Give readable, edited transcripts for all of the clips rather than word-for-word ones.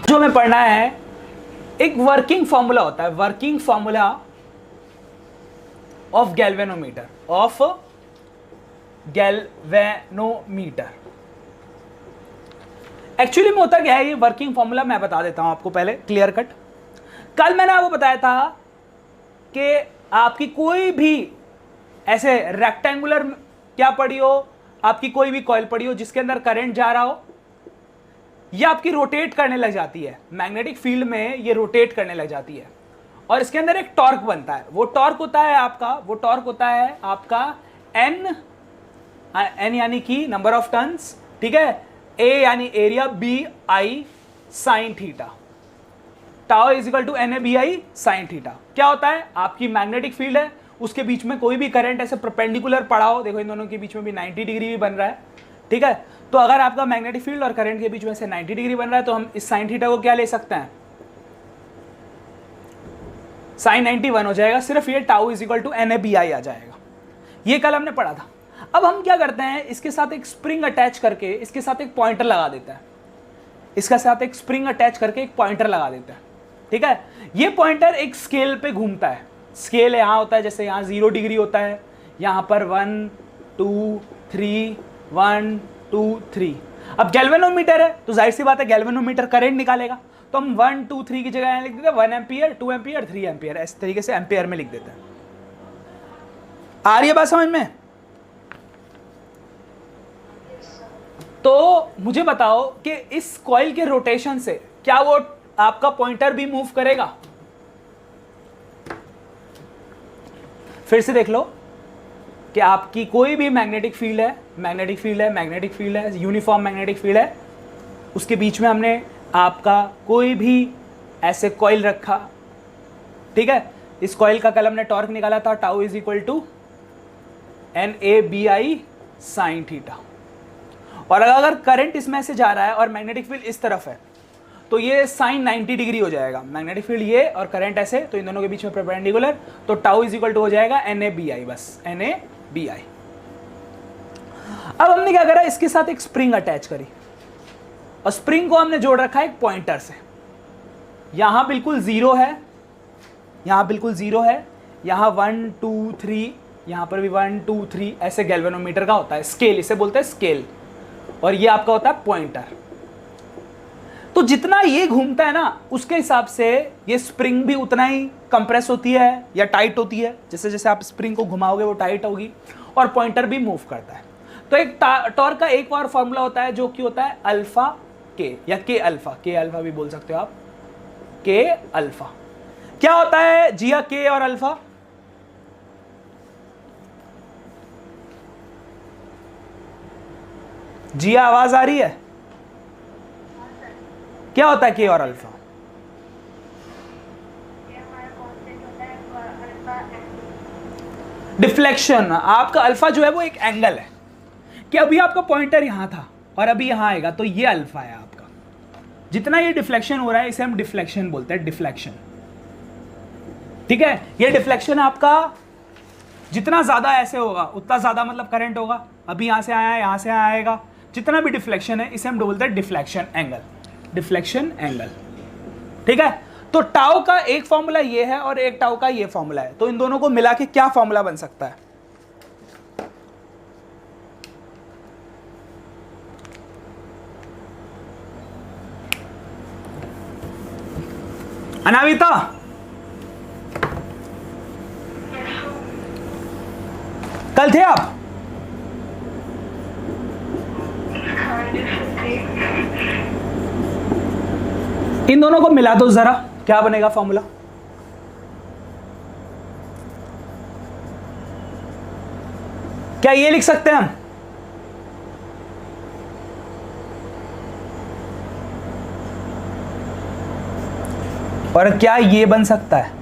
जो हमें पढ़ना है एक वर्किंग फॉर्मूला होता है, working formula of galvanometer, of galvanometer. Actually में होता क्या है ये वर्किंग फॉर्मूला, मैं बता देता हूं आपको पहले क्लियर कट। कल मैंने आपको बताया था कि आपकी कोई भी ऐसे रेक्टेंगुलर क्या पड़ी हो, आपकी कोई भी कॉइल पड़ी हो जिसके अंदर करंट जा रहा हो, ये आपकी रोटेट करने लग जाती है, मैग्नेटिक फील्ड में ये रोटेट करने लग जाती है और इसके अंदर एक टॉर्क बनता है। वो टॉर्क होता है आपका एन यानी कि नंबर ऑफ टर्न्स, ठीक है, ए यानी area, B I sine theta, tau is equal to N A B I sine theta. क्या होता है, आपकी मैग्नेटिक फील्ड है, उसके बीच में कोई भी करंट ऐसे परपेंडिकुलर पड़ा हो, देखो इन दोनों के बीच में भी 90 डिग्री भी बन रहा है, ठीक है। तो अगर आपका मैग्नेटिक फील्ड और करंट के बीच में से 90 डिग्री बन रहा है तो हम इस साइन थीटा को क्या ले सकते हैं, साइन 91 हो जाएगा, सिर्फ ये tau is equal to N A B i आ जाएगा। ये कल हमने पढ़ा था। अब हम क्या करते हैं, इसके साथ एक स्प्रिंग अटैच करके इसके साथ एक पॉइंटर लगा देते हैं, इसके साथ एक स्प्रिंग अटैच करके एक पॉइंटर लगा देते हैं, ठीक है। ये पॉइंटर एक स्केल पे घूमता है, स्केल यहाँ होता है, जैसे यहाँ 0 डिग्री होता है, यहाँ पर 1 2 3 1 2 3। अब गैल्वेनोमीटर है तो जाहिर सी बात है गैल्वेनोमीटर करंट निकालेगा, तो हम 1 2 3 की जगह लिख देते हैं 1 एम्पियर 2 एम्पियर 3 एम्पियर, इस तरीके से एम्पियर में लिख देते हैं। आ रही है बात समझ में? तो मुझे बताओ कि इस कॉइल के रोटेशन से क्या वो आपका पॉइंटर भी मूव करेगा? फिर से देख लो कि आपकी कोई भी मैग्नेटिक फील्ड है, यूनिफॉर्म मैग्नेटिक फील्ड है, उसके बीच में हमने आपका कोई भी ऐसे कॉइल रखा, ठीक है। इस कॉइल का कल हमने टॉर्क निकाला था, tau is equal to N A B I sine theta. और अगर करंट इसमें से जा रहा है और मैग्नेटिक फील्ड इस तरफ है तो ये साइन 90 डिग्री हो जाएगा, मैग्नेटिक फील्ड ये और करंट ऐसे, तो इन दोनों के बीच में परपेंडिकुलर, तो टाउ इज इक्वल टू हो जाएगा एन ए बी आई, बस एन ए बी आई। अब हमने क्या करा, इसके साथ एक स्प्रिंग अटैच करी और स्प्रिंग को हमने जोड़ रखा है एक पॉइंटर से। यहां बिल्कुल 0 है, यहां बिल्कुल 0 है, यहां 1 2 3, यहां पर भी 1 2 3, ऐसे गैल्वेनोमीटर का होता है स्केल, इसे बोलते हैं स्केल, और ये आपका होता है पॉइंटर। तो जितना ये घूमता है ना उसके हिसाब से ये स्प्रिंग भी उतना ही कंप्रेस होती है या टाइट होती है, जैसे जैसे आप स्प्रिंग को घुमाओगे वो टाइट होगी, और पॉइंटर भी मूव करता है। तो एक टॉर्क का एक और फॉर्मूला होता है जो कि होता है अल्फा के या के अल्फा भी बोल सकते हो आप, के अल्फा। क्या होता है जिया के और अल्फा? जिया आवाज आ रही है? क्या होता है के और अल्फा? डिफ्लेक्शन। आपका अल्फा जो है वो एक एंगल है कि अभी आपका पॉइंटर यहां था और अभी यहां आएगा, तो ये अल्फा है आपका। जितना ये डिफ्लेक्शन हो रहा है इसे हम डिफ्लेक्शन बोलते हैं, डिफ्लेक्शन, ठीक है। ये डिफ्लेक्शन आपका जितना ज्यादा ऐसे होगा उतना ज्यादा मतलब करंट होगा, अभी यहां से आया है यहां से आएगा, जितना भी डिफ्लेक्शन है इसे हम बोलते हैं डिफ्लेक्शन एंगल, डिफ्लेक्शन एंगल, ठीक है। तो टाउ का एक फॉर्मूला ये है और एक टाउ का ये फॉर्मूला है, तो इन दोनों को मिला के क्या फॉर्मूला बन सकता है? अनाविता, कल थे आप? इन दोनों को मिला दो जरा, क्या बनेगा फॉर्मूला? क्या ये लिख सकते हैं हम? और क्या ये बन सकता है?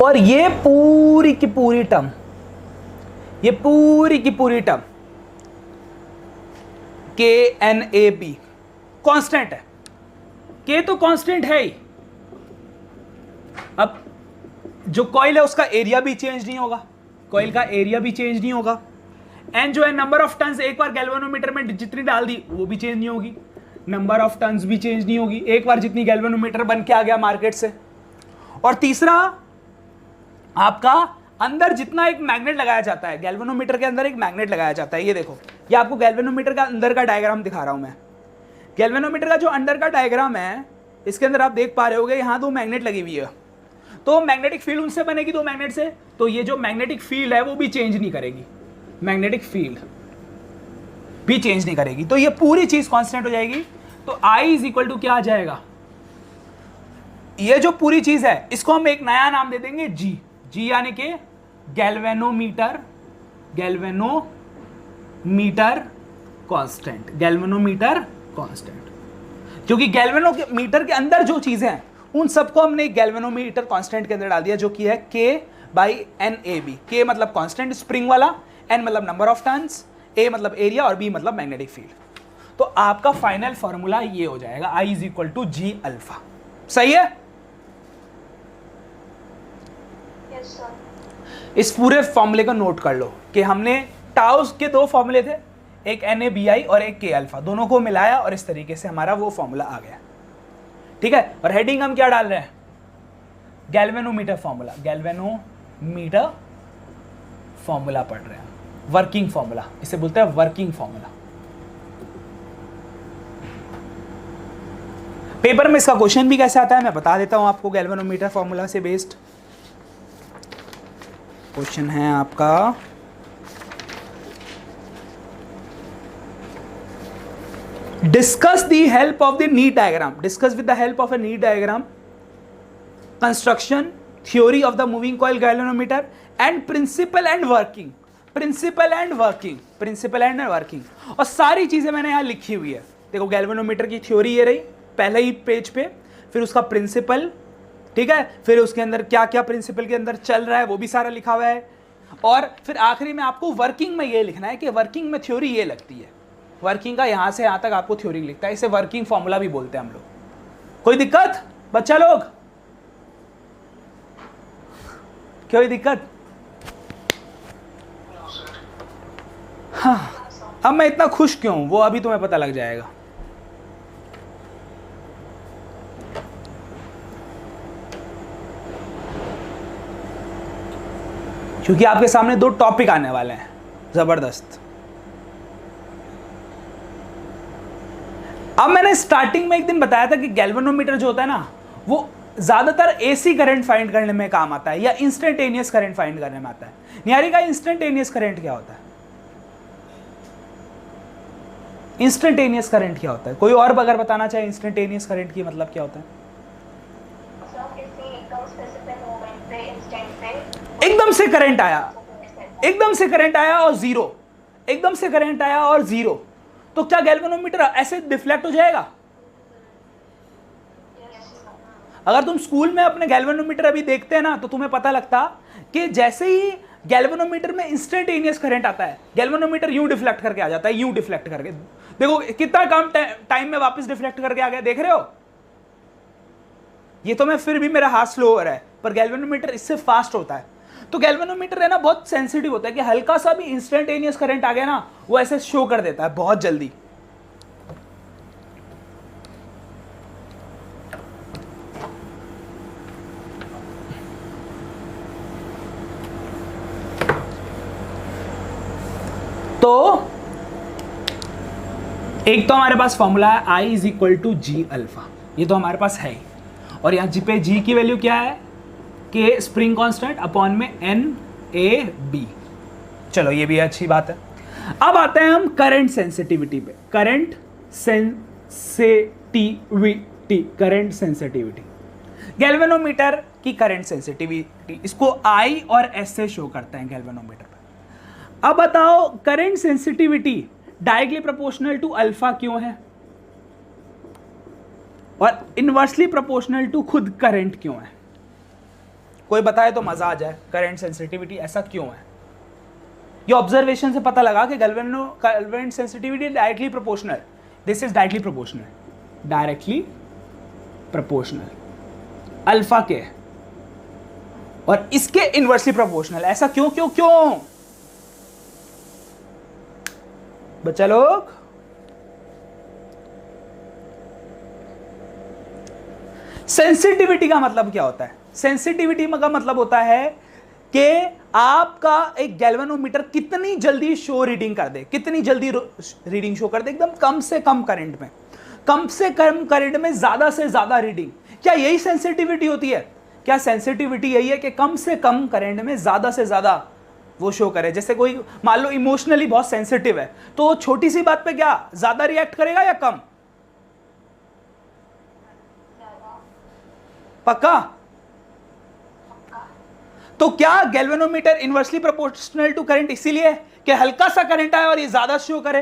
और ये पूरी की पूरी टर्म, ये पूरी की पूरी टर्म के एन ए बी कांस्टेंट है, के तो कांस्टेंट है ही। अब जो कॉइल है उसका एरिया भी चेंज नहीं होगा, कॉइल का एरिया भी चेंज नहीं होगा, एंड जो है नंबर ऑफ टन्स एक बार गैल्वेनोमीटर में जितनी डाल दी वो भी चेंज नहीं होगी, नंबर ऑफ टन्स भी चेंज नहीं होगी एक बार जितनी गैल्वेनोमीटर बन के आ गया मार्केट से। और तीसरा, आपका अंदर जितना एक मैग्नेट लगाया जाता है, गैल्वेनोमीटर के अंदर एक मैग्नेट लगाया जाता है, ये देखो, ये आपको गैल्वेनोमीटर का अंदर का डायग्राम दिखा रहा हूं मैं। गैल्वेनोमीटर का जो अंदर का डायग्राम है, इसके अंदर आप देख पा रहे होगे यहां 2 मैग्नेट लगी हुई है, तो मैग्नेटिक फील्ड उनसे बनेगी 2 मैग्नेट से, तो ये जो मैग्नेटिक फील्ड है वो भी चेंज नहीं करेगी, मैग्नेटिक फील्ड भी चेंज नहीं करेगी, तो ये पूरी चीज कांस्टेंट हो जाएगी। तो I इज इक्वल टू क्या आ जाएगा, ये जो पूरी चीज है इसको हम एक नया नाम दे देंगे G, G यानी कि galvanometer, galvanometer constant, galvanometer constant, क्योंकि गैल्वेनोमीटर के अंदर जो चीजें हैं उन सबको हमने गैल्वेनोमीटर कांस्टेंट के अंदर डाल दिया, जो कि है K/NAB। K मतलब कांस्टेंट स्प्रिंग वाला, N मतलब नंबर ऑफ टर्न्स, A मतलब एरिया और B मतलब मैग्नेटिक फील्ड। तो आपका फाइनल फॉर्मूला ये हो जाएगा I is equal to G alpha. सही है? Yes sir. इस पूरे फॉर्मूले को नोट कर लो कि हमने टाउस के 2 फॉर्मूले थे, एक NABI और एक K अल्फा, दोनों को मिलाया और इस तरीके से हमारा वो फॉर्मूला आ गया। ठीक है, और हेडिंग हम क्या डाल रहे हैं, गैल्वेनोमीटर फॉर्मूला, गैल्वेनोमीटर फॉर्मूला पढ़ रहे हैं, वर्किंग फॉर्मूला, इसे बोलते हैं वर्किंग फॉर्मूला। पेपर में इसका क्वेश्चन भी कैसे आता है मैं बता देता हूं आपको। गैल्वेनोमीटर फॉर्मूला से बेस्ड क्वेश्चन है आपका, discuss the help of the neat diagram, discuss with the help of a neat diagram construction theory of the moving coil galvanometer and principle and working, principle and working, principle and working, और सारी चीजें मैंने यहां लिखी हुई है। देखो galvanometer की थ्योरी ये रही पहले ही पेज पे, फिर उसका प्रिंसिपल, ठीक है, फिर उसके अंदर क्या क्या प्रिंसिपल के अंदर चल रहा है वो भी सारा लिखा हुआ है, और फिर आखिरी में आपको वर्किंग में ये लिखना है कि वर्किंग में थ्योरी ये लगती है, वर्किंग का यहां से यहां तक आपको थ्योरी लिखता है, इसे वर्किंग फॉर्मूला भी बोलते हैं हम लोग। कोई दिक्कत बच्चा लोग, कोई दिक्कत? हाँ, अब मैं इतना खुश क्यों हूं वो अभी तुम्हें पता लग जाएगा। क्योंकि आपके सामने 2 टॉपिक आने वाले हैं जबरदस्त। अब मैंने स्टार्टिंग में एक दिन बताया था कि गैल्वेनोमीटर जो होता है ना वो ज्यादातर एसी करंट फाइंड करने में काम आता है या इंस्टेंटेनियस करंट फाइंड करने में आता है। निहारी का इंस्टेंटेनियस करंट क्या होता है? इंस्टेंटेनियस करंट क्या होता है? कोई और अगर बताना चाहे इंस्टेंटेनियस करंट की मतलब क्या होता है? एकदम से करंट आया, एकदम से करंट आया और जीरो, एकदम से करंट आया और जीरो, तो क्या गैल्वेनोमीटर ऐसे डिफ्लेक्ट हो जाएगा? अगर तुम स्कूल में अपने गैल्वेनोमीटर अभी देखते हैं ना तो तुम्हें पता लगता कि जैसे ही गैल्वेनोमीटर में इंस्टेंटेनियस करंट आता है गैल्वेनोमीटर यूं डिफ्लेक्ट करके आ जाता है, यूं डिफ्लेक्ट करके। देखो कितना कम टाइम में वापस डिफ्लेक्ट करके आ गया, देख रहे हो? ये तो मैं फिर भी मेरा हाथ स्लो हो रहा है, पर गैल्वेनोमीटर इससे फास्ट होता है। तो गैल्वेनोमीटर है ना बहुत सेंसिटिव होता है कि हल्का सा भी इंस्टेंटेनियस करंट आ गया ना वो ऐसे शो कर देता है बहुत जल्दी। तो एक तो हमारे पास फॉर्मूला है I is equal to G alpha, ये तो हमारे पास है ही, और यहां जी पे जी की वैल्यू क्या है? के स्प्रिंग कांस्टेंट अपॉन में NAB। चलो ये भी अच्छी बात है। अब आते हैं हम करंट सेंसिटिविटी पे। Current sensitivity, current sensitivity, galvanometer की करंट सेंसिटिविटी, इसको I और S से शो करते हैं गैल्वेनोमीटर पे। अब बताओ current sensitivity directly proportional to alpha क्यों है और इनवर्सली प्रोपोर्शनल टू खुद करंट क्यों है? कोई बताए तो मजा आ जाए। करंट सेंसिटिविटी ऐसा क्यों है? ये ऑब्जर्वेशन से पता लगा कि current sensitivity directly proportional, this is directly proportional, directly proportional alpha के और इसके इनवर्सली प्रोपोर्शनल। ऐसा क्यों क्यों क्यों बच्चा लोग? सेंसिटिविटी का मतलब क्या होता है? सेंसिटिविटी का मतलब होता है कि आपका एक गैल्वेनोमीटर कितनी जल्दी शो रीडिंग कर दे, कितनी जल्दी रीडिंग शो कर दे, एकदम कम से कम करंट में, कम से कम करंट में ज्यादा से ज्यादा रीडिंग। क्या यही सेंसिटिविटी होती है? क्या सेंसिटिविटी यही है कि कम से कम करंट में ज्यादा से ज्यादा वो शो करे? जैसे कोई मान लो इमोशनली बहुत सेंसिटिव है, तो छोटी सी बात पे क्या ज्यादा रिएक्ट करेगा या कम? पक्का? तो क्या galvanometer inversely proportional to current इसीलिए कि हल्का सा करंट आए और ये ज्यादा शो करे?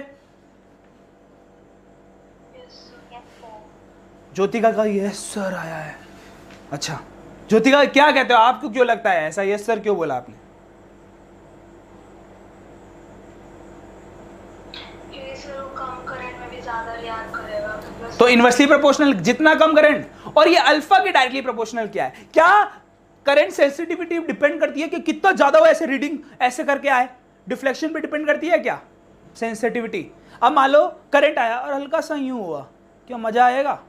ज्योतिका का यस सर आया है। अच्छा ज्योतिका क्या कहते हो, आपको क्यों लगता है ऐसा? यस सर क्यों बोला आपने? कम करंट में भी ज्यादा रिएक्ट करेगा। तो इनवर्सली प्रोपोर्शनल जितना कम करंट, और ये अल्फा के डायरेक्टली प्रोपोर्शनल क्या है? क्या करंट सेंसिटिविटी डिपेंड करती है कि कितना ज्यादा वो ऐसे रीडिंग ऐसे करके आए? डिफ्लेक्शन पे डिपेंड करती है क्या सेंसिटिविटी? अब मान लो करंट आया और हल्का सा यूं हुआ, क्या मजा आएगा?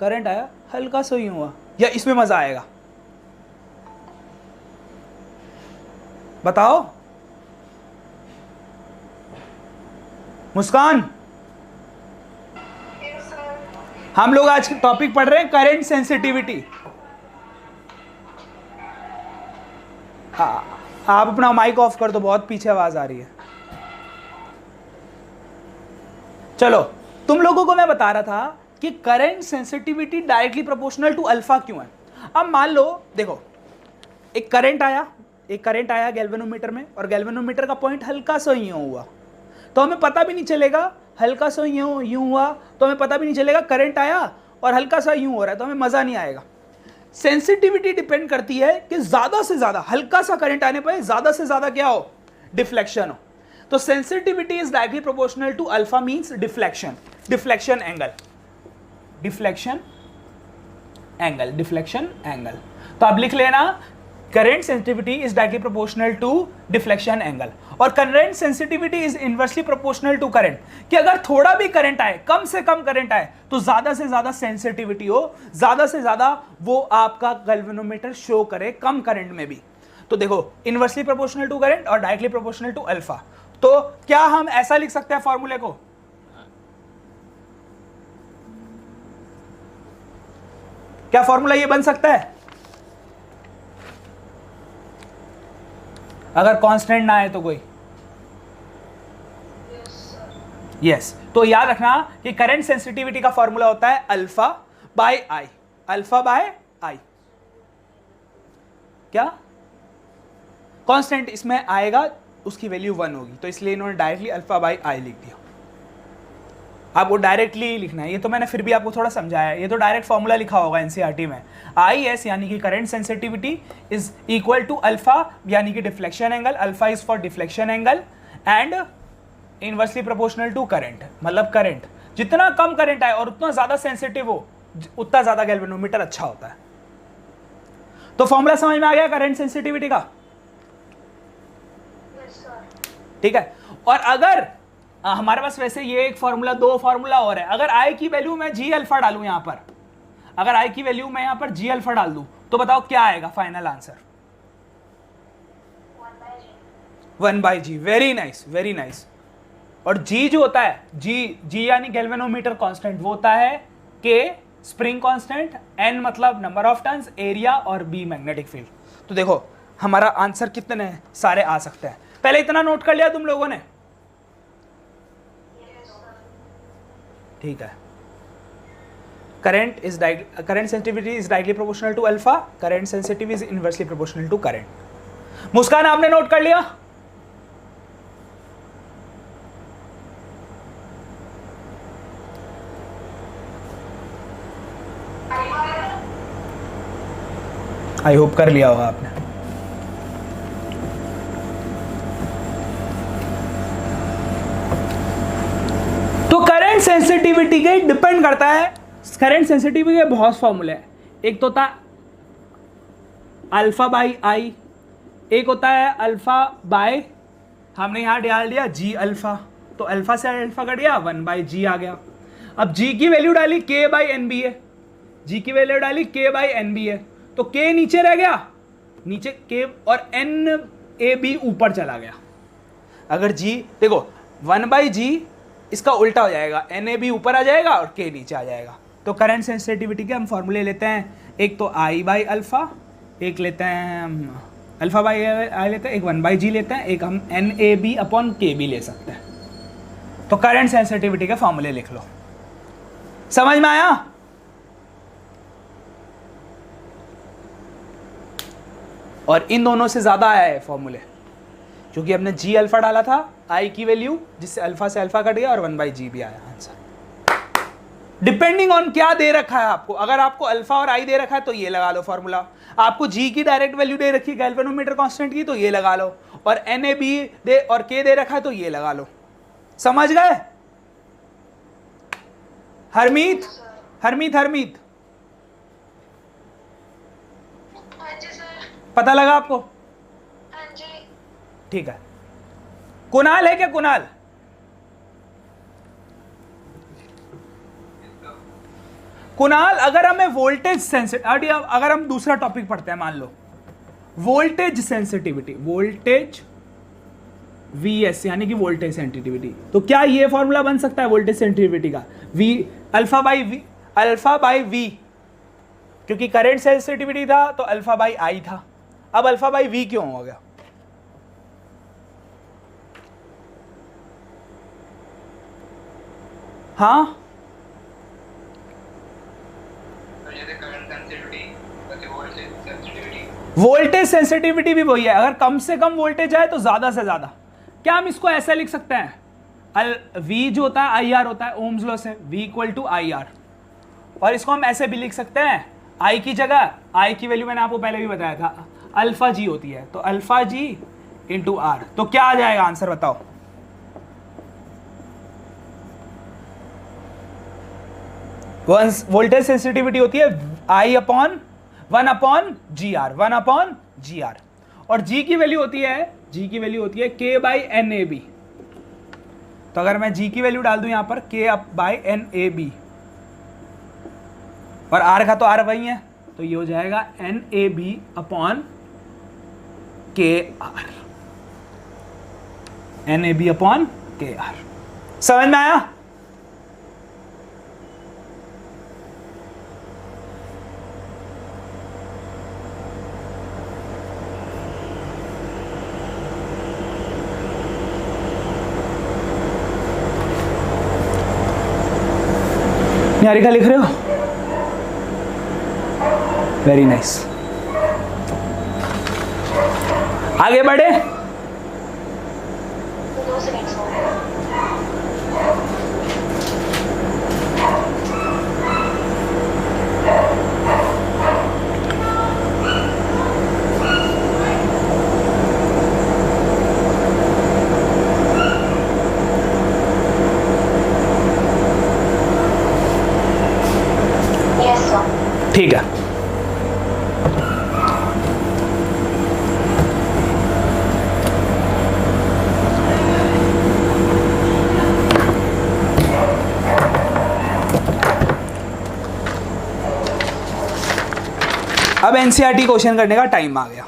करंट आया हल्का सा यूं हुआ, या इसमें मजा आएगा? बताओ मुस्कान। हम लोग आज टॉपिक पढ़ रहे हैं करंट सेंसिटिविटी। आप अपना माइक ऑफ कर दो, बहुत पीछे आवाज आ रही है। चलो तुम लोगों को मैं बता रहा था कि current sensitivity directly proportional to alpha क्यों है। अब मान लो देखो, एक करंट आया गैल्वेनोमीटर में, और गैल्वेनोमीटर का पॉइंट हल्का सा यूं हुआ, तो हमें पता भी नहीं चलेगा, हल्का सा यूं हुआ तो हमें पता भी नहीं चलेगा करंट आया और हल्का सा यूं हो रहा है, तो हमें मजा नहीं आएगा। सेंसिटिविटी डिपेंड करती है कि ज्यादा से ज्यादा हल्का सा करंट आने पर ज्यादा से ज्यादा क्या हो? डिफ्लेक्शन हो। तो sensitivity is directly proportional to alpha means deflection, deflection angle, deflection angle. तो आप लिख लेना current sensitivity is directly proportional to deflection angle, और current sensitivity is inversely proportional to current, कि अगर थोड़ा भी करंट आए, कम से कम करंट आए, तो ज्यादा से ज्यादा सेंसिटिविटी हो, ज्यादा से ज्यादा वो आपका गैल्वेनोमीटर शो करे कम करंट में भी। तो देखो इनवर्सली प्रोपोर्शनल टू करंट और डायरेक्टली प्रोपोर्शनल टू अल्फा। तो क्या हम ऐसा लिख सकते हैं फॉर्मूले को? क्या फॉर्मूला ये बन सकता है अगर कांस्टेंट ना आए तो कोई? यस। तो याद रखना कि करंट सेंसिटिविटी का फॉर्मूला होता है alpha by i, alpha by i. क्या कांस्टेंट इसमें आएगा उसकी वैल्यू 1 होगी, तो इसलिए इन्होंने डायरेक्टली अल्फा बाय आई लिख दिया। आपको डायरेक्टली लिखना है, ये तो मैंने फिर भी आपको थोड़ा समझाया, ये तो डायरेक्ट फॉर्मूला लिखा होगा एनसीईआरटी में। आई एस यानी कि current sensitivity is equal to alpha यानी कि deflection angle, alpha is for deflection angle, and inversely proportional to current, मतलब करंट जितना कम करंट आए और उतना ज्यादा सेंसिटिव हो, उतना ज्यादा गैल्वेनोमीटर अच्छा होता है। तो फॉर्मूला समझ में आ गया करंट सेंसिटिविटी का? ठीक है। और अगर हमारे पास वैसे ये एक फॉर्मूला, 2 फॉर्मूला और है। अगर आई की वैल्यू मैं जी अल्फा डालूं यहां पर, अगर आई की वैल्यू मैं यहां पर जी अल्फा डाल दूं, तो बताओ क्या आएगा final answer? 1 by G. Very nice, very nice. और जी जो होता है, जी यानी गैल्वेनोमीटर कांस्टेंट, वो होता है के स्प्रिंग कांस्टेंट, एन मतलब नंबर ऑफ टर्न्स, एरिया, और बी मैग्नेटिक फील्ड। तो देखो हमारा आंसर कितने सारे आ सकते हैं। पहले इतना नोट कर लिया तुम लोगों ने? ठीक है। Current sensitivity is directly proportional to alpha, current sensitivity is inversely proportional to current. Muskan आपने नोट कर लिया? आई होप कर लिया होगा आपने। तो करंट सेंसिटिविटी के डिपेंड करता है, करंट सेंसिटिविटी के बहुत फॉर्मूले हैं। एक तो था अल्फा बाई आई, एक होता है अल्फा बाय, हमने यहाँ डाल दिया जी अल्फा, तो अल्फा से अल्फा कट गया, 1/g आ गया। अब g की वैल्यू डाली k/nb है, g की वैल्यू डाली k/nb है, तो k नीचे रह गया, नीचे k और NAB ऊपर चला गया। अगर g देखो 1/g इसका उल्टा हो जाएगा, NAB ऊपर आ जाएगा और k नीचे आ जाएगा। तो करंट सेंसिटिविटी के हम फॉर्मूले लेते हैं, एक तो I बाई अल्फा, एक लेते हैं हम अल्फा बाई आई लेते हैं, एक 1/g लेते हैं, एक हम NAB अपॉन KB ले सकते हैं। तो करंट सेंसिटिविटी के फॉर्मूले लिख लो, समझ में आया? और इन दोनों से ज्यादा आया है फॉर्मूले, क्योंकि हमने जी अल्फा डाला था, आई की वैल्यू जिससे अल्फा से अल्फा कट गया और 1/g भी आया आंसर। डिपेंडिंग ऑन क्या दे रखा है आपको, अगर आपको अल्फा और आई दे रखा है तो ये लगा लो फॉर्मूला, आपको जी की डायरेक्ट वैल्यू दे रखी है गैल्वेनोमीटर कांस्टेंट की तो ये लगा लो, और NAB दे और K दे रखा है तो ये लगा लो। समझ गए? हरमीत हरमीत हरमीत हाँ जी सर। पता लगा आपको? हाँ जी। ठीक है। कुणाल है क्या? कुणाल, कुणाल अगर हमें वोल्टेज सेंसिटिविटी, अगर हम दूसरा टॉपिक पढ़ते हैं, मान low voltage sensitivity, voltage VS यानी कि वोल्टेज सेंसिटिविटी, तो क्या ये फॉर्मूला बन सकता है वोल्टेज सेंसिटिविटी का? V अल्फा बाई V, क्योंकि करंट सेंसिटिविटी था तो अल्फा बाई आई था, अब अल्फा बाई V क्यों हो गया? हाँ वोल्टेज सेंसिटिविटी भी वही है, अगर कम से कम वोल्टेज आए तो ज्यादा से ज्यादा। क्या हम इसको ऐसा लिख सकते हैं, V जो होता है IR होता है ओम्स लॉ से, V इक्वल टू IR, और इसको हम ऐसे भी लिख सकते हैं, I की जगह, I की वैल्यू मैंने आपको पहले भी बताया था अल्फा G होती है, तो अल्फा G इंटू R, तो क्या आ जाएगा आंसर बताओ? वोल्टेज सेंसिटिविटी होती है I अपॉन 1/GR, 1/GR, और G की वैल्यू होती है K/NAB। तो अगर मैं G की वैल्यू डाल दूं यहां पर K/NAB, और R का तो R वही है, तो ये हो जाएगा NAB upon KR, NAB upon KR। समझ में आया? निहारिका लिख रहे हो? Very nice. आगे बढ़े। 2 सेकंड्स हो गए। Yes sir. ठीक है, अब एनसीईआरटी क्वेश्चन करने का टाइम आ गया।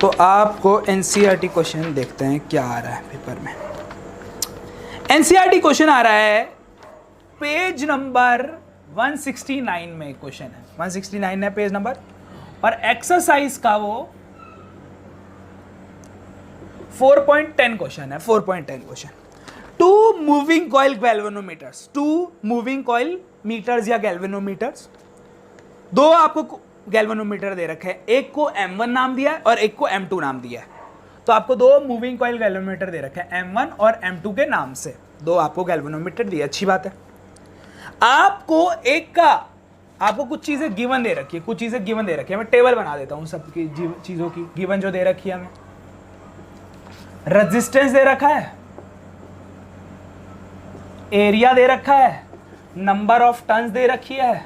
तो आपको एनसीईआरटी क्वेश्चन देखते हैं क्या आ रहा है पेपर में। एनसीईआरटी क्वेश्चन आ रहा है पेज नंबर 169 में क्वेश्चन है, 169 है पेज नंबर, और एक्सरसाइज का वो 4.10 क्वेश्चन है, 4.10 question. 2 moving coil galvanometers, 2 moving coil meters या गैल्वेनोमीटर्स, 2 आपको गैल्वेनोमीटर दे रखे हैं, एक को M1 नाम दिया है और एक को M2 नाम दिया है। तो आपको 2 मूविंग कॉइल गैल्वेनोमीटर दे रखे हैं M1 और M2 के नाम से, 2 आपको गैल्वेनोमीटर दिए, अच्छी बात है। आपको आपको कुछ चीजें गिवन दे रखी है, कुछ चीजें गिवन दे रखी है, मैं टेबल बना देता हूं सबकी चीजों की गिवन जो दे रखी है हमें। रेजिस्टेंस दे रखा है, एरिया दे रखा है, नंबर ऑफ टन्स दे रखी है,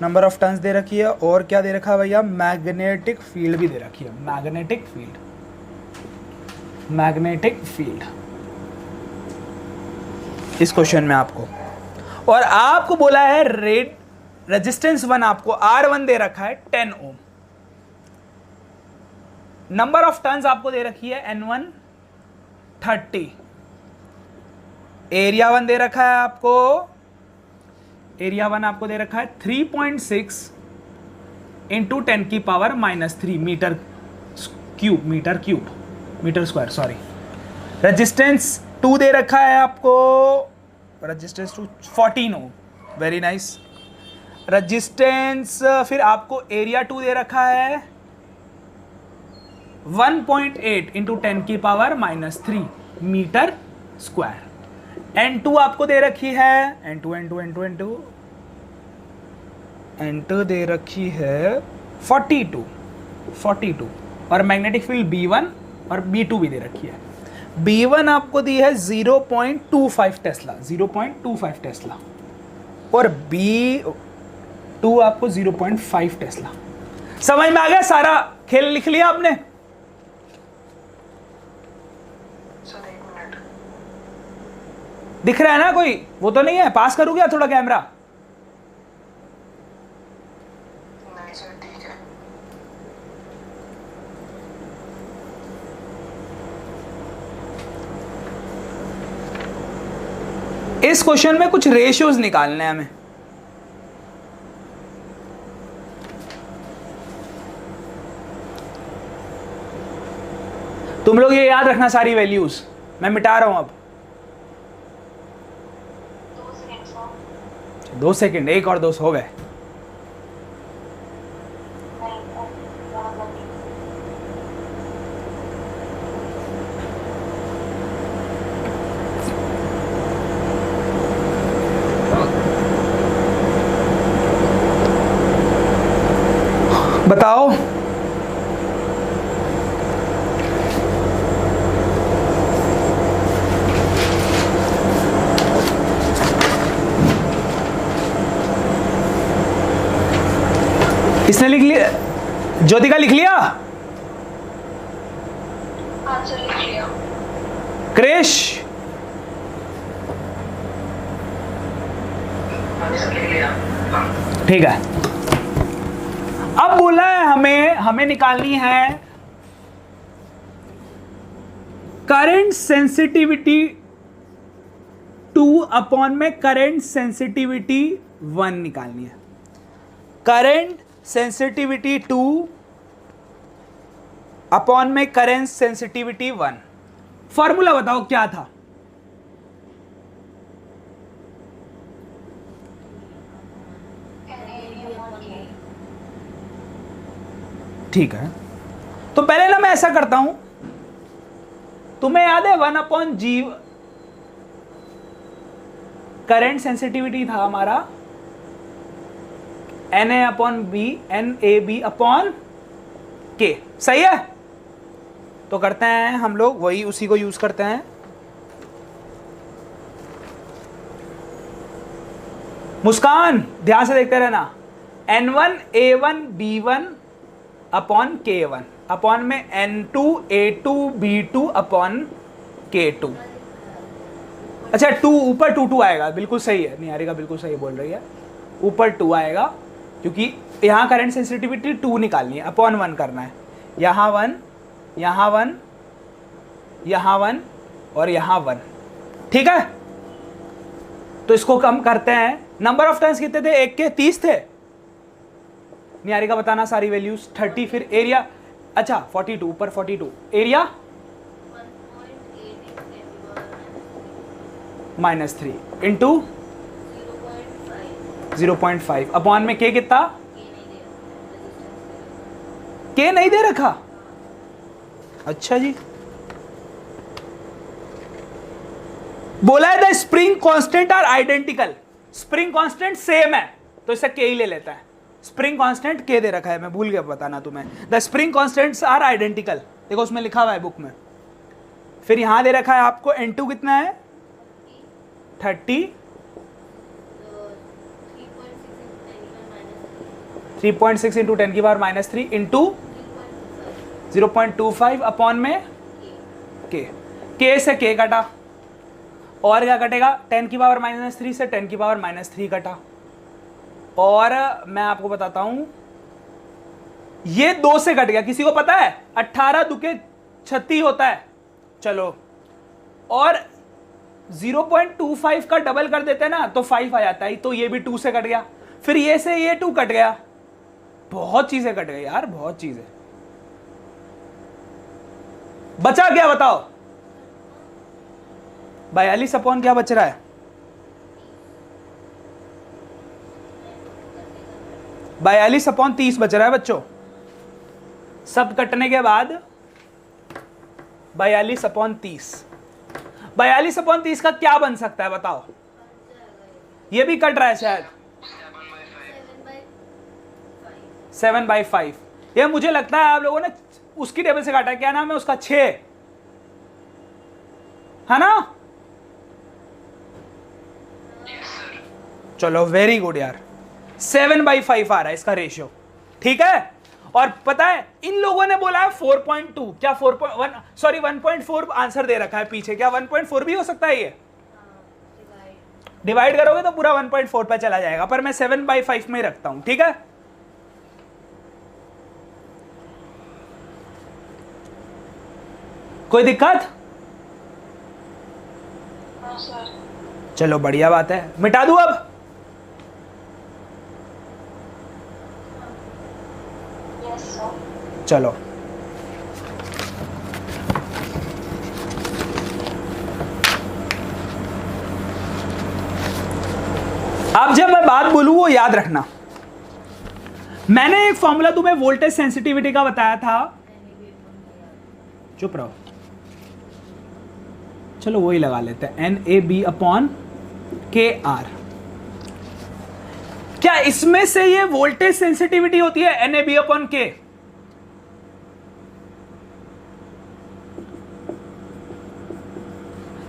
नंबर ऑफ टन्स दे रखी है, और क्या दे रखा है भैया, मैग्नेटिक फील्ड भी दे रखी है, मैग्नेटिक फील्ड, मैग्नेटिक फील्ड इस क्वेश्चन में आपको, और आपको बोला है रेट रेजिस्टेंस 1 आपको R1 दे रखा है 10 ओम, नंबर ऑफ टर्न्स आपको दे रखी है N1 30, एरिया 1 दे रखा है आपको, एरिया 1 आपको दे रखा है 3.6 इंटू 10 की power -3 metre cube, metre square sorry. Resistance 2 दे रखा है आपको, resistance 2 14 ohm, very nice. Resistance फिर आपको एरिया 2 दे रखा है 1.8 इंटू 10 की पावर -3 मीटर स्क्वायर। N2 आपको दे रखी है, N2 दे रखी है 42 और मैग्नेटिक फील्ड B1 और B2 भी दे रखी है। B1 आपको दी है 0.25 टेस्ला, 0.25 टेस्ला, और B2 आपको 0.5 टेस्ला। समझ में आ गया? सारा खेल लिख लिया आपने? Sir 1 minute. दिख रहा है ना? कोई वो तो नहीं है? पास करूँ क्या थोड़ा कैमरा? नहीं सर ठीक है। इस क्वेश्चन में कुछ रेशियोज निकालने हैं हमें। तुम लोग ये याद रखना सारी वैल्यूज, मैं मिटा रहा हूं अब। 2 सेकंड सर। 2 सेकंड, 1 और 2 हो गए। बताओ इसने लिख लिया? ज्योतिका लिख लिया? हाँ सर लिख लिया। क्रिश? हाँ सर लिख लिया। ठीक है। अब बोला है हमें निकालनी है करंट सेंसिटिविटी 2 अपॉन में करंट सेंसिटिविटी 1 निकालनी है। करंट सेंसिटिविटी 2 अपॉन में करंट सेंसिटिविटी 1। फॉर्मूला बताओ क्या था? ठीक है, तो पहले ना मैं ऐसा करता हूं, तुम्हें याद है 1 अपॉन जी करंट सेंसिटिविटी था हमारा NA upon B, NAB upon K, सही है? तो करते हैं हम लोग वही, उसी को यूज करते हैं। मुस्कान ध्यान से देखते रहना। N1 A1 B1 upon K1 upon में N2 A2 B2 upon K2। अच्छा 2 ऊपर 2 आएगा, बिल्कुल सही है निहारिका, बिल्कुल सही बोल रही है, ऊपर 2 आएगा क्योंकि यहाँ करंट सेंसिटिविटी 2 निकालनी है, अपॉन 1 करना है। यहाँ 1, यहाँ 1, यहाँ 1 और यहाँ 1, ठीक है? तो इसको कम करते हैं। नंबर ऑफ टर्न्स कितने थे? 1 के 30 थे। निहारिका बताना सारी वैल्यूज। 30 फिर एरिया, अच्छा 42 ऊपर 42, एरिया -3 इंटू 0.5 अपॉन में के कितना? के नहीं दे रखा? अच्छा जी, बोला है the spring constant are identical. Spring constant same है तो इसे के ही ले लेता है। स्प्रिंग कांस्टेंट के दे रखा है, मैं भूल गया बताना तुम्हें। The spring constants are identical, देखो उसमें लिखा हुआ है बुक में। फिर यहां दे रखा है आपको N2 कितना है? 30 3.6 इंटू 10 की पावर माइनस 3 इंटू 0.25 अपॉन में के से के कटा, और क्या कटेगा 10 की पावर माइनस 3 से 10 की पावर माइनस 3 कटा। और मैं आपको बताता हूं ये 2 से कट गया, किसी को पता है 18 दुके 36 होता है। चलो, और 0.25 का डबल कर देते हैं ना तो 5 आ जाता है, तो ये भी 2 से कट गया, फिर ये से ये 2 कट गया, बहुत चीजें कट गई यार, बहुत चीजें। बचा क्या बताओ? 42 अपॉन क्या बच रहा है? 42 अपॉन 30 बच रहा है बच्चों। सब कटने के बाद 42 अपॉन 30, 42 अपॉन 30 का क्या बन सकता है बताओ? ये भी कट रहा है शायद 7/5। ये मुझे लगता है आप लोगों ने उसकी टेबल से काटा है, क्या नाम है उसका, 6 है ना? चलो वेरी गुड यार, 7/5 आ रहा है इसका रेशियो, ठीक है। और पता है इन लोगों ने बोला है 4.2, क्या 4.1 सॉरी 1.4 आंसर दे रखा है पीछे, क्या 1.4 भी हो सकता है? ये डिवाइड करोगे तो पूरा 1.4 पे चला जाएगा, पर मैं 7/5 में ही रखता हूं, ठीक है। कोई दिक्कत? हाँ सर। चलो बढ़िया बात है, मिटा दूं अब? Yes sir. चलो, अब जब मैं बात बोलूं वो याद रखना। मैंने एक फॉर्मूला तुम्हें वोल्टेज सेंसिटिविटी का बताया था, चुप रहो, चलो वही लगा लेते हैं, NAB अपॉन KR। क्या इसमें से ये वोल्टेज सेंसिटिविटी होती है NAB अपॉन K?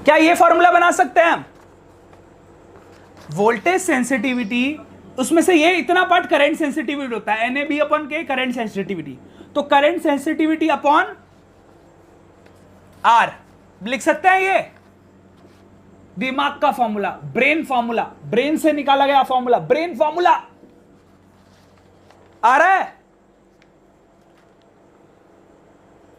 क्या ये फॉर्मूला बना सकते हैं हम? वोल्टेज सेंसिटिविटी, उसमें से ये इतना पार्ट करंट सेंसिटिविटी होता है, NAB upon K current sensitivity, तो करंट सेंसिटिविटी अपॉन R लिख सकते हैं। ये दिमाग का फॉर्मूला, ब्रेन फॉर्मूला, ब्रेन से निकाला गया फॉर्मूला, ब्रेन फॉर्मूला आ रहा है।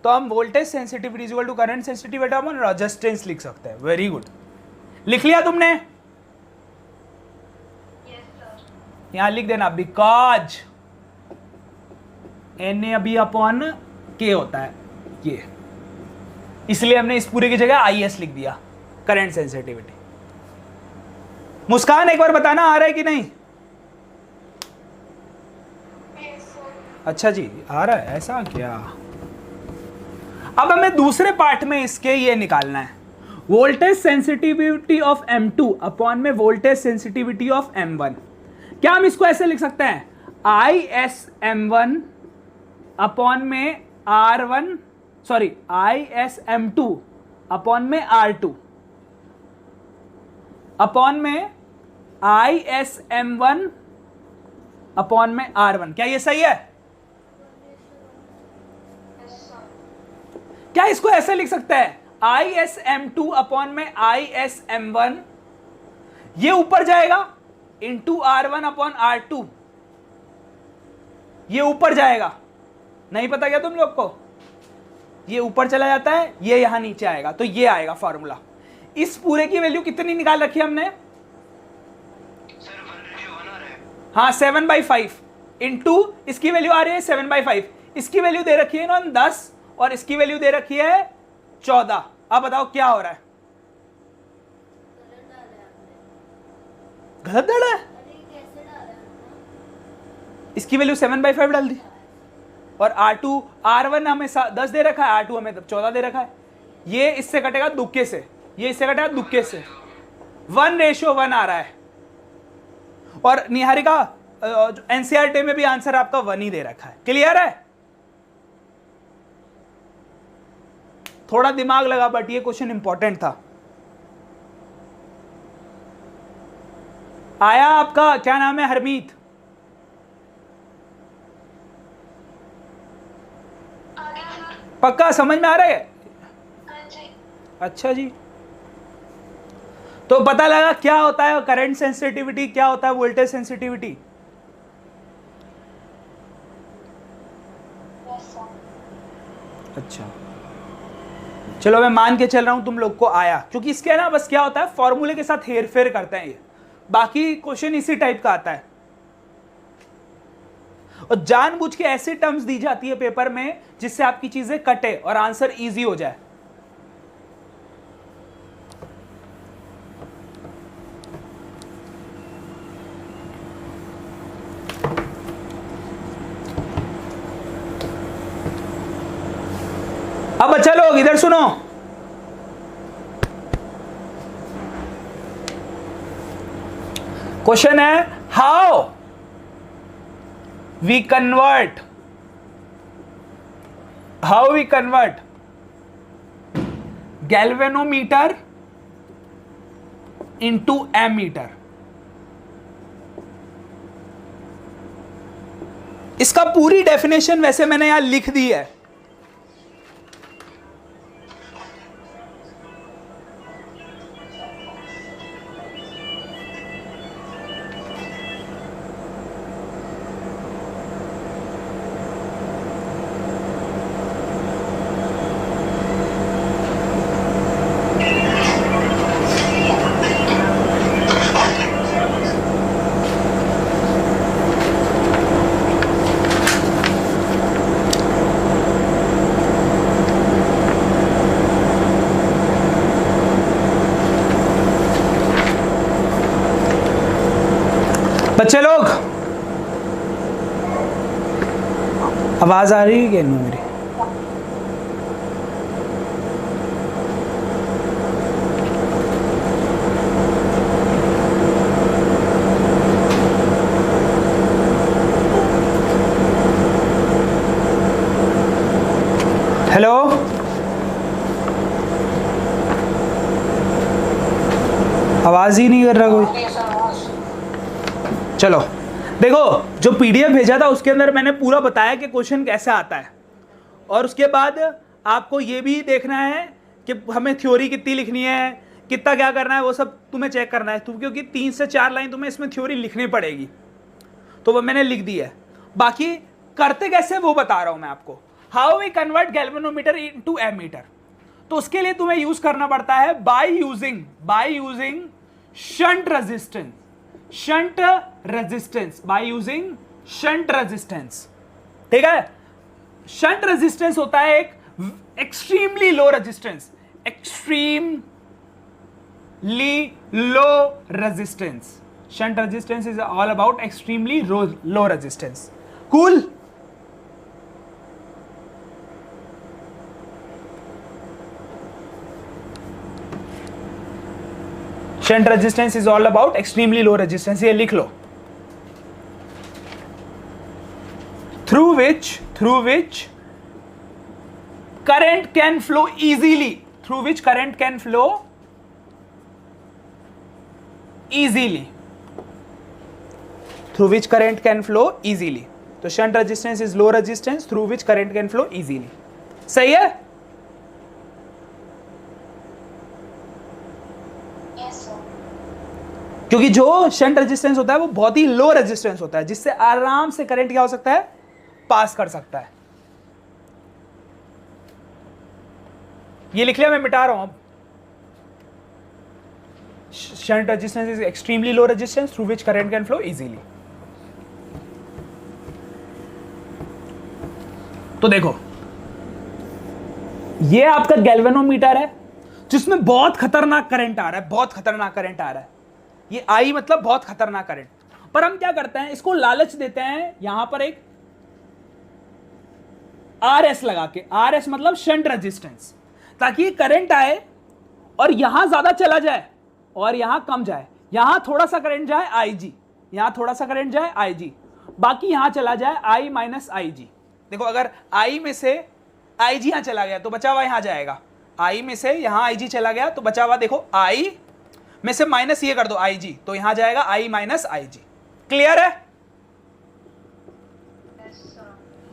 तो हम voltage sensitivity equal to current sensitivity upon resistance लिख सकते हैं। वेरी गुड, लिख लिया तुमने? Yes sir. यहां लिख देना बिकॉज NAB अपॉन K होता है ये, इसलिए हमने इस पूरे की जगह IS लिख दिया, करंट सेंसिटिविटी। मुस्कान एक बार बताना आ रहा है कि नहीं? Yes sir. अच्छा जी आ रहा है, ऐसा क्या? अब हमें दूसरे पार्ट में इसके ये निकालना है, voltage sensitivity of M2 upon में वोल्टेज सेंसिटिविटी ऑफ M1। क्या हम इसको ऐसे लिख सकते हैं, ISM1 अपॉन में R1 सॉरी ISM2 अपॉन में R2 अपॉन में ISM1 अपॉन में R1। क्या ये सही है? Yes sir. क्या इसको ऐसे लिख सकते हैं, ISM2 अपॉन में ISM1, ये ऊपर जाएगा इंटू R1 अपॉन R2, ये ऊपर जाएगा, नहीं पता क्या तुम लोग को? ये ऊपर चला जाता है, ये यहां नीचे आएगा, तो ये आएगा फॉर्मूला। इस पूरे की वैल्यू कितनी निकाल रखी है हमने? हाँ 7/5 इंटू इसकी वैल्यू आ रही है 7/5, इसकी वैल्यू दे रखी है ना 10 और इसकी वैल्यू दे रखी है 14। अब बताओ क्या हो रहा है? गलत डाला है, इसकी वैल्यू 7/5 डाल दी और R2 R1 हमें 10 दे रखा है, R2 हमें 14 दे रखा है। ये इससे कटेगा दुक्के से, ये इससे कटेगा दुक्के से, 1:1 आ रहा है। और निहारिका NCERT में भी आंसर आपका 1 ही दे रखा है। क्लियर है? थोड़ा दिमाग लगा, बट ये क्वेश्चन इंपॉर्टेंट था। आया आपका क्या नाम है, हरमीत? पक्का समझ में आ रहा है? हाँ जी। अच्छा जी, तो पता लगा क्या होता है करंट सेंसिटिविटी, क्या होता है वोल्टेज सेंसिटिविटी? Yes sir. अच्छा, चलो मैं मान के चल रहा हूं तुम लोग को आया, क्योंकि इसके ना बस क्या होता है फॉर्मूले के साथ हेर फेर करते हैं ये, बाकी क्वेश्चन इसी टाइप का आता है। और जानबूझ के ऐसे टर्म्स दी जाती है पेपर में जिससे आपकी चीजें कटे और आंसर इजी हो जाए। अब अच्छा लोग इधर सुनो, क्वेश्चन है how we convert galvanometer into ammeter. इसका पूरी डेफिनेशन वैसे मैंने यहां लिख दी है, बच्चे लोग आवाज आ रही है क्या मेरी? हेलो, आवाज ही नहीं कर रहा कोई। चलो देखो, जो पीडीएफ भेजा था उसके अंदर मैंने पूरा बताया कि क्वेश्चन कैसे आता है, और उसके बाद आपको ये भी देखना है कि हमें थ्योरी कितनी लिखनी है, कितना क्या करना है, वो सब तुम्हें चेक करना है, क्योंकि 3 से 4 लाइन तुम्हें इसमें थ्योरी लिखनी पड़ेगी, तो वो मैंने लिख दी है। बाकी करते कैसे वो बता रहा हूं मैं आपको। How we convert galvanometer into ammeter, तो उसके लिए तुम्हें यूज करना पड़ता है by using shunt resistance, by using shunt resistance. ठीक है, शंट रेजिस्टेंस होता है एक extremely low resistance, shunt resistance is all about extremely low resistance. Cool? Shunt resistance is all about extremely low resistance, ये लिख लो। Through which current can flow easily, तो shunt resistance is low resistance through which current can flow easily. सही है? क्योंकि जो shunt resistance होता है वो बहुत ही लो रेजिस्टेंस होता है, जिससे आराम से करंट क्या हो सकता है, पास कर सकता है। ये लिख लिया, मैं मिटा रहा हूं अब। Shunt resistance is extremely low resistance through which current can flow easily. तो देखो, ये आपका गैल्वेनोमीटर है जिसमें बहुत खतरनाक करंट आ रहा है, ये आई मतलब बहुत खतरनाक करंट। पर हम क्या करते हैं, इसको लालच देते हैं यहां पर एक आरएस लगा के, आरएस मतलब शंट रेजिस्टेंस, ताकि करंट आए और यहां ज्यादा चला जाए और यहां कम जाए, यहां थोड़ा सा करंट जाए आईजी, यहां थोड़ा सा करंट जाए आईजी, बाकी यहां चला जाए आई माइनस आईजी। देखो, अगर आई में से आईजी यहां चला गया तो बचा हुआ यहां जाएगा, आई में से यहां आईजी चला गया तो बचा हुआ, देखो आई में से माइनस ये कर दो आईजी, तो यहां जाएगा आई माइनस आईजी। क्लियर है?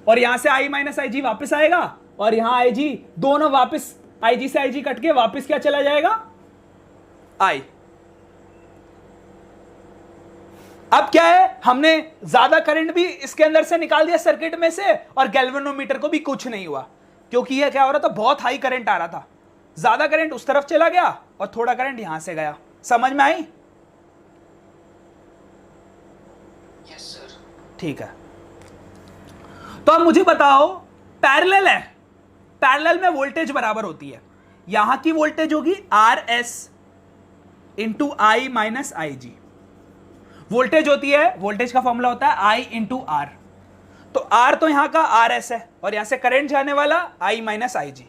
और यहां से आई माइनस आईजी वापस आएगा और यहां आई जी, दोनों वापस आई जी से आई जी कट के वापस क्या चला जाएगा, आई। अब क्या है, हमने ज्यादा करंट भी इसके अंदर से निकाल दिया सर्किट में से, और गैल्वेनोमीटर को भी कुछ नहीं हुआ, क्योंकि यह क्या हो रहा था, बहुत हाई करंट आ रहा था, ज्यादा करंट उस तरफ चला गया और थोड़ा करंट यहां से गया। समझ में आई? Yes sir. ठीक है, तो अब मुझे बताओ, पैरेलल है, पैरेलल में वोल्टेज बराबर होती है, यहां की वोल्टेज होगी R S into I minus i ji. Voltage होती है, वोल्टेज का फॉर्मूला होता है आई इंटू आर, तो आर तो यहां का आर एस है, और यहां से करंट जाने वाला i minus i g,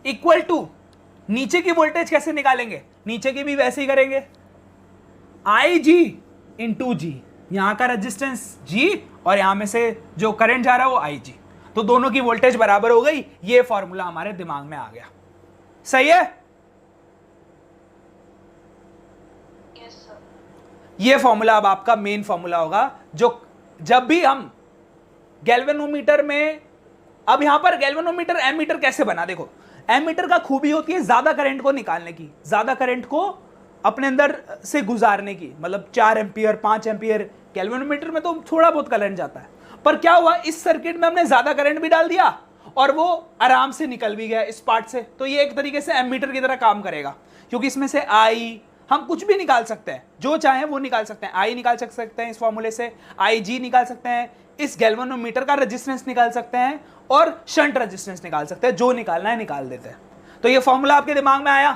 equal to नीचे की वोल्टेज कैसे निकालेंगे, नीचे की भी वैसे ही करेंगे, आई जी इंटू जी, यहां का रेजिस्टेंस जी और यहां में से जो करंट जा रहा है वो आई जी, तो दोनों की वोल्टेज बराबर हो गई। ये फॉर्मूला हमारे दिमाग में आ गया, सही है? Yes sir. ये फॉर्मूला अब आपका मेन फॉर्मूला होगा, जो जब भी हम गैल्वेनोमीटर में, अब यहां पर गैल्वेनोमीटर एमीटर कैसे बना, देखो एमीटर का खूबी होती है ज्यादा करंट को निकालने की, ज्यादा करंट को अपने अंदर से गुजारने की, मतलब 4 एम्पियर 5 एम्पियर, गैल्वेनोमीटर में तो थोड़ा बहुत करंट जाता है, पर क्या हुआ, इस सर्किट में हमने ज्यादा करंट भी डाल दिया और वो आराम से निकल भी गया इस पार्ट से, तो ये एक तरीके से एमीटर की तरह काम करेगा, क्योंकि इसमें से आई हम कुछ भी निकाल सकते हैं, जो चाहे वो निकाल सकते हैं, आई निकाल सकते हैं इस फॉर्मूले से, आई जी निकाल सकते हैं, इस गैल्वेनोमीटर का रेजिस्टेंस निकाल सकते हैं, और शंट रेजिस्टेंस निकाल सकते हैं, जो निकालना है निकाल देते हैं। तो ये फॉर्मूला आपके दिमाग में आया?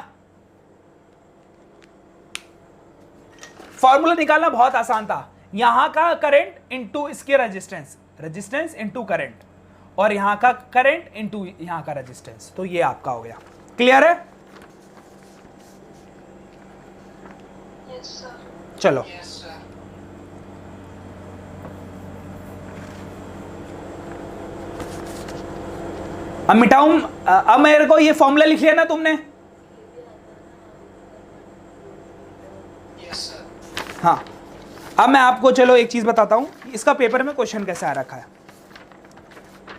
फॉर्मूला निकालना बहुत आसान था, यहां का करंट इंटू इसके रेजिस्टेंस, रेजिस्टेंस इंटू करंट, और यहां का करंट इंटू यहां का रेजिस्टेंस, तो ये आपका हो गया। क्लियर है? Yes sir. चलो यस सर। अब मिटाऊं, अब मेरे को ये फॉर्मूला लिख लिया ना तुमने? Yes sir. हाँ, अब मैं आपको चलो एक चीज बताता हूं, इसका पेपर में क्वेश्चन कैसे आ रखा है।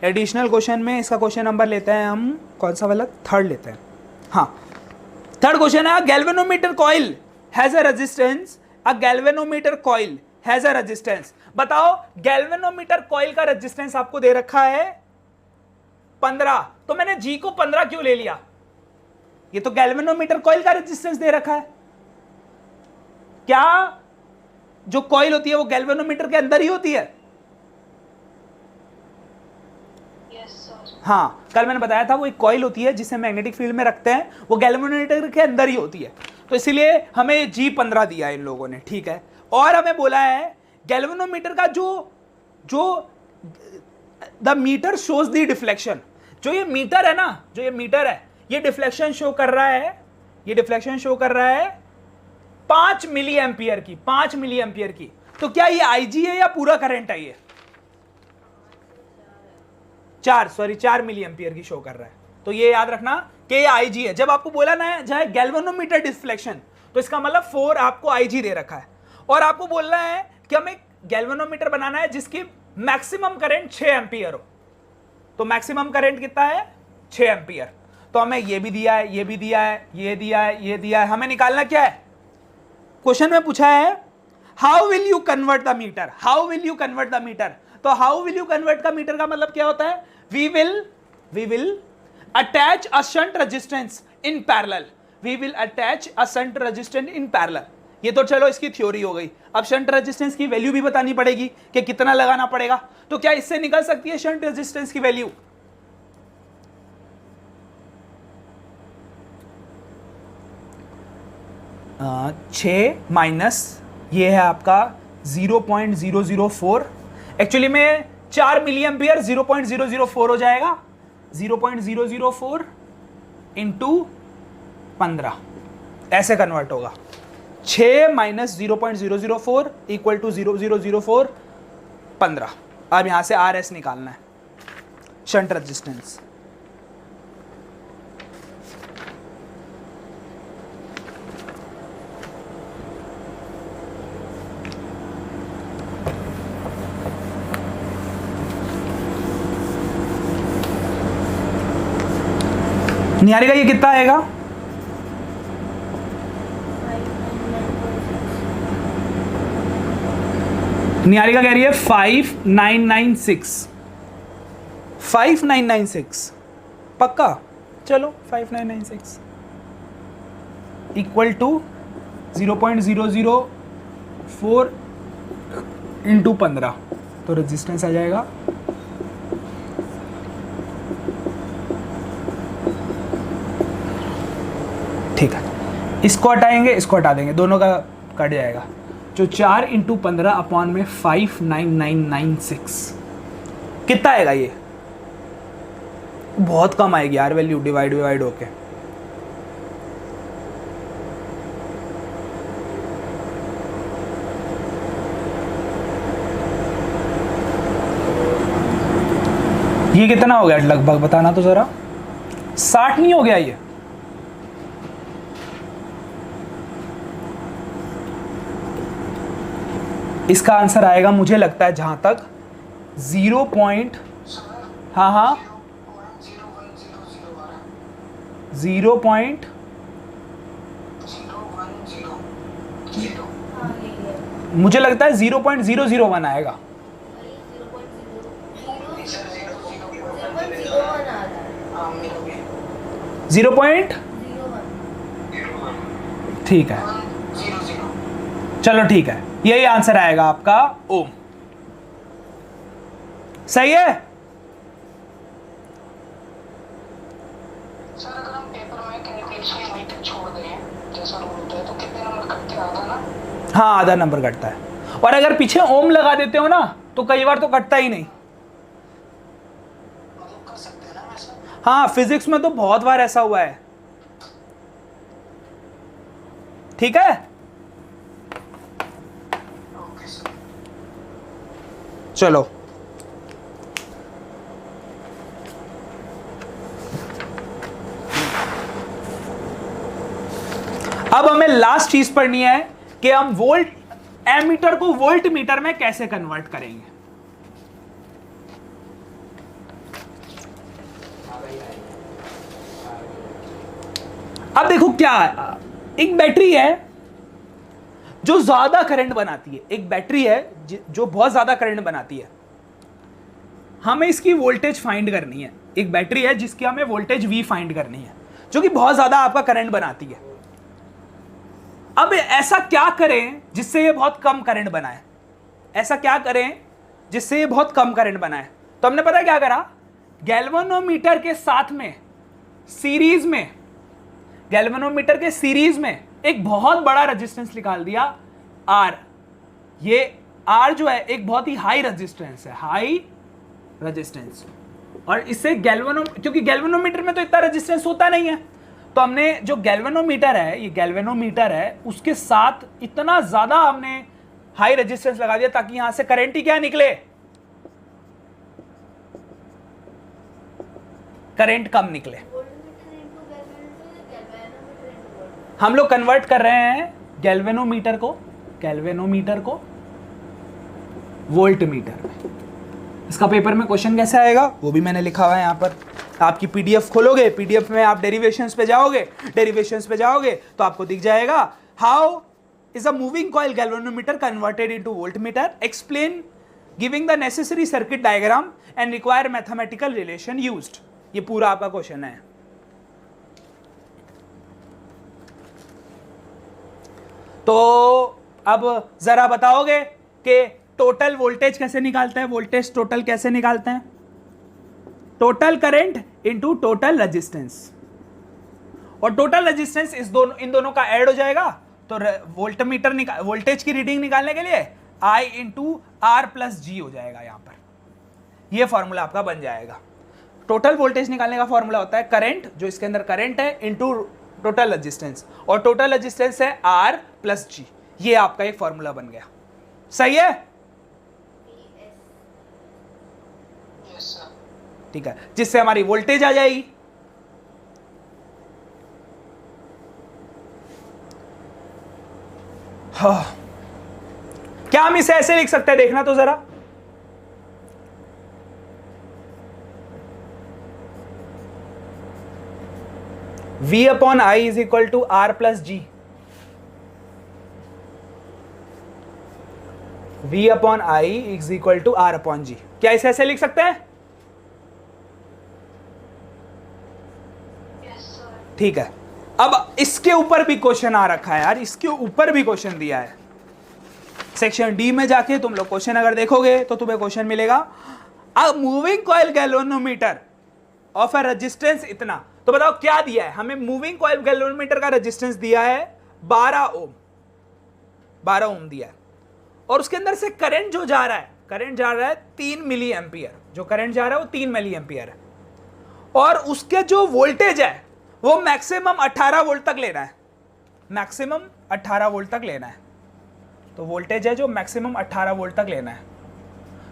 एडिशनल क्वेश्चन में इसका क्वेश्चन नंबर लेते हैं हम, कौन सा वाला, थर्ड लेते हैं। हाँ, थर्ड क्वेश्चन है, galvanometer coil has a resistance, a galvanometer coil has a resistance. बताओ, गैल्वेनोमीटर कॉइल का रेजिस्टेंस आपको दे रखा है 15, तो मैंने जी को 15 क्यों ले लिया, ये तो गैल्वेनोमीटर कॉइल का रेजिस्टेंस दे रखा है। क्या जो कॉइल होती है वो गैल्वेनोमीटर के अंदर ही होती है? Yes sir. हाँ, कल मैंने बताया था वो एक कॉइल होती है जिसे मैग्नेटिक फील्ड में रखते हैं, वो गैल्वेनोमीटर के अंदर ही होती है, तो इसीलिए हमें G15 दिया है इन लोगों ने, ठीक है। और हमें बोला है गैल्वेनोमीटर का जो the meter shows the deflection, जो ये मीटर है ना, जो ये मीटर है, ये डिफ्लेक्शन शो कर रहा है, ये डिफ्लेक्शन शो कर रहा है 5 मिली एम्पियर की, 5 मिली एम्पियर की। तो क्या ये आईजी है या पूरा करंट है? ये 4 मिली एम्पियर की शो कर रहा है, तो ये याद रखना कि ये आईजी है। जब आपको बोला ना चाहे गैल्वेनोमीटर डिफ्लेक्शन, तो इसका मतलब 4 आपको आईजी दे रखा है, और आपको बोलना है कि हमें गैल्वेनोमीटर बनाना है जिसकी मैक्सिमम करंट 6 एम्पियर हो, तो मैक्सिमम करंट कितना है, 6 एम्पियर। तो हमें ये भी दिया है, ये भी दिया है, ये दिया है, ये दिया है, हमें निकालना क्या है, क्वेश्चन में पूछा है how will you convert the meter, how will you convert the meter. तो how will you convert the meter का मतलब क्या होता है, we will attach a shunt resistance in parallel, we will attach a shunt resistance in parallel. ये तो चलो इसकी थ्योरी हो गई, अब शंट रेजिस्टेंस की वैल्यू भी बतानी पड़ेगी कि कितना लगाना पड़ेगा। तो क्या इससे निकल सकती है शंट रेजिस्टेंस की वैल्यू? छः माइनस ये है आपका 0.004, एक्चुअली में 4 मिली एम्पियर 0.004 हो जाएगा, 0.004 इंटू 15 ऐसे कन्वर्ट होगा। 6 माइनस 0.004 इक्वल टू 0.004 15। अब यहां से आर एस निकालना है, शंट रेजिस्टेंस। निहारिका ये कितना आएगा? निहारिका कह रही है 5996। 5996 पक्का? चलो 5996 इक्वल टू 0.004 इंटू 15, तो रेजिस्टेंस आ जाएगा ठीक है। इसको हटाएंगे, इसको हटा देंगे, दोनों का कट जाएगा। जो 4 इंटू 15 अपॉन में 59996 कितना आएगा? ये बहुत कम आएगी यार वैल्यू, डिवाइड होके। ये कितना हो गया लगभग, बताना तो जरा। 60 नहीं हो गया ये? इसका आंसर आएगा मुझे लगता है जहां तक 0 पॉइंट, हाँ 0.010 मुझे लगता है 0.001 आएगा। 0.01 ठीक है, चलो ठीक है, यही आंसर आएगा आपका ओम। सही है? सर अगर हम पेपर में कैलकुलेशन वहीं तक छोड़ दें जैसा रूल होता है तो कितने नंबर कटते हैं? आधा ना? हाँ आधा नंबर कटता है, और अगर पीछे ओम लगा देते हो ना तो कई बार तो कटता ही नहीं। मतलब कर सकते हैं ना वैसा? हाँ फिजिक्स में तो बहुत बार ऐसा हुआ है। ठीक है, ओके सर। चलो अब हमें लास्ट चीज पढ़नी है कि हम वोल्ट एमीटर को वोल्ट मीटर में कैसे कन्वर्ट करेंगे। अब देखो क्या है, एक बैटरी है जो ज्यादा करंट बनाती है, एक बैटरी है जो बहुत ज्यादा करंट बनाती है। हमें इसकी वोल्टेज फाइंड करनी है। एक बैटरी है जिसकी हमें वोल्टेज V फाइंड करनी है, जो कि बहुत ज्यादा आपका करंट बनाती है। अब ऐसा क्या करें जिससे ये बहुत कम करंट बनाए? ऐसा क्या करें जिससे ये बहुत कम करंट बनाए? तो हमने पता क्या करा, गैल्वेनोमीटर के साथ में सीरीज में, गैल्वेनोमीटर के सीरीज में एक बहुत बड़ा रेजिस्टेंस निकाल दिया R। ये R जो है एक बहुत ही हाई रेजिस्टेंस है, हाई रेजिस्टेंस। और इससे क्योंकि गैल्वेनोमीटर में तो इतना रेजिस्टेंस होता नहीं है, तो हमने जो गैल्वेनोमीटर है, ये गैल्वेनोमीटर है, उसके साथ इतना ज्यादा हमने हाई रेजिस्टेंस लगा दिया ताकि यहां से करंट ही क्या निकले, करंट कम निकले। हम लोग कन्वर्ट कर रहे हैं गैल्वेनोमीटर को वोल्ट मीटर में। इसका पेपर में क्वेश्चन कैसे आएगा वो भी मैंने लिखा हुआ है यहाँ पर। आपकी पीडीएफ खोलोगे, पीडीएफ में आप डेरिवेशंस पे जाओगे तो आपको दिख जाएगा how is a moving coil galvanometer converted into voltmeter, explain giving the necessary circuit diagram and require mathematical relation used. ये पूरा आपका क्वेश्चन है। तो अब जरा बताओगे कि टोटल वोल्टेज कैसे निकालते हैं? वोल्टेज टोटल कैसे निकालते हैं? Total current into total resistance, और टोटल रेजिस्टेंस इन दोनों का ऐड हो जाएगा। तो वोल्टमीटर वोल्टेज की रीडिंग निकालने के लिए I into R plus G हो जाएगा। यहां पर यह फॉर्मूला आपका बन जाएगा। टोटल वोल्टेज निकालने का फॉर्मूला होता है करंट, जो इसके अंदर करंट है, इंटू टोटल रेजिस्टेंस, और टोटल रेजिस्टेंस है R प्लस G। ये आपका एक फॉर्मूला बन गया। सही है? ठीक है, जिससे हमारी वोल्टेज आ जाएगी। हाँ, क्या हम इसे ऐसे लिख सकते हैं? देखना तो जरा। V upon I is equal to r plus g. V upon I is equal to r upon g. क्या इसे ऐसे लिख सकते हैं? ठीक है। अब इसके ऊपर भी क्वेश्चन आ रखा है यार, इसके ऊपर भी क्वेश्चन दिया है। सेक्शन डी में जाके तुम लोग क्वेश्चन अगर देखोगे तो तुम्हें क्वेश्चन मिलेगा, a moving coil galvanometer of a resistance इतना। तो बताओ क्या दिया है हमें? मूविंग कॉइल गैल्वेनोमीटर का रेजिस्टेंस दिया है 12 ओम, 12 ओम दिया है, और उसके अंदर से करंट जो जा रहा है, करंट जा रहा है 3 मिली एम्पियर। जो करंट जा रहा है वो 3 मिली एम्पियर है, और उसके जो वोल्टेज है वो मैक्सिमम 18 वोल्ट तक लेना है, मैक्सिमम 18 वोल्ट तक लेना है। तो वोल्टेज है जो मैक्सिमम 18 वोल्ट तक लेना है।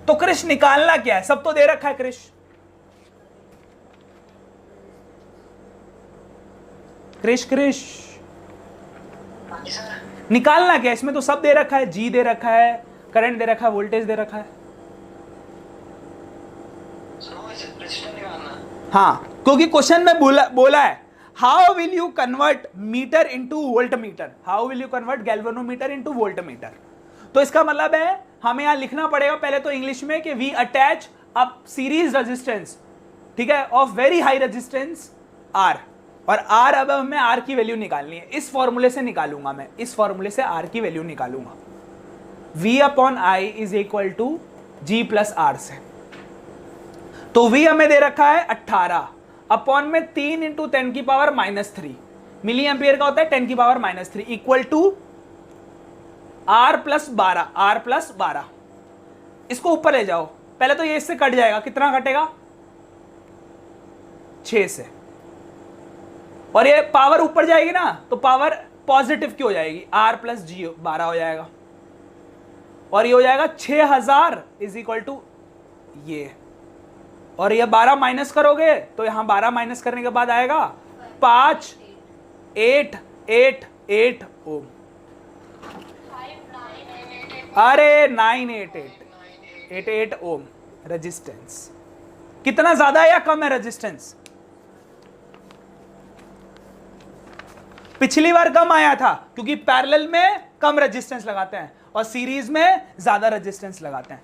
तो क्रिश निकालना क्या है? सब तो दे रखा है क्रिश। क्रिश निकालना क्या है? इसमें तो सब दे रखा है, जी दे रखा है, करंट दे रखा है, वोल्टेज दे रखा है। हाँ, क्योंकि क्वेश्चन में बोला है how will you convert meter into voltmeter, how will you convert galvanometer into voltmeter. तो इसका मतलब है हमें यहां लिखना पड़ेगा पहले तो इंग्लिश में कि we attach a series resistance, ठीक है, of very high resistance R, और आर अब हमें आर की वैल्यू निकालनी है। इस फॉर्मूले से निकालूंगा मैं, इस फॉर्मूले से आर की वैल्यू निकालूंगा। V upon I is equal to G plus R से। तो V हमें दे रखा है 18 अपॉन में 3 इंटू 10 की पावर -3 मिली एम्पियर का होता है 10 की power -3 equal to R plus 12, R plus 12। इसको ऊपर ले जाओ, पहले तो ये इससे कट जाएगा, कितना कटेगा? 6 से, और ये पावर ऊपर जाएगी ना तो पावर पॉजिटिव की हो जाएगी, R प्लस जी 12 हो जाएगा, और ये हो जाएगा 6000 इज इक्वल टू ये, और ये 12 माइनस करोगे तो यहां 12 माइनस करने के बाद आएगा 5888 ओम। अरे 988 ओम रेजिस्टेंस। कितना ज्यादा है या कम है रेजिस्टेंस? पिछली बार कम आया था क्योंकि पैरेलल में कम रेजिस्टेंस लगाते हैं और सीरीज में ज्यादा रेजिस्टेंस लगाते हैं।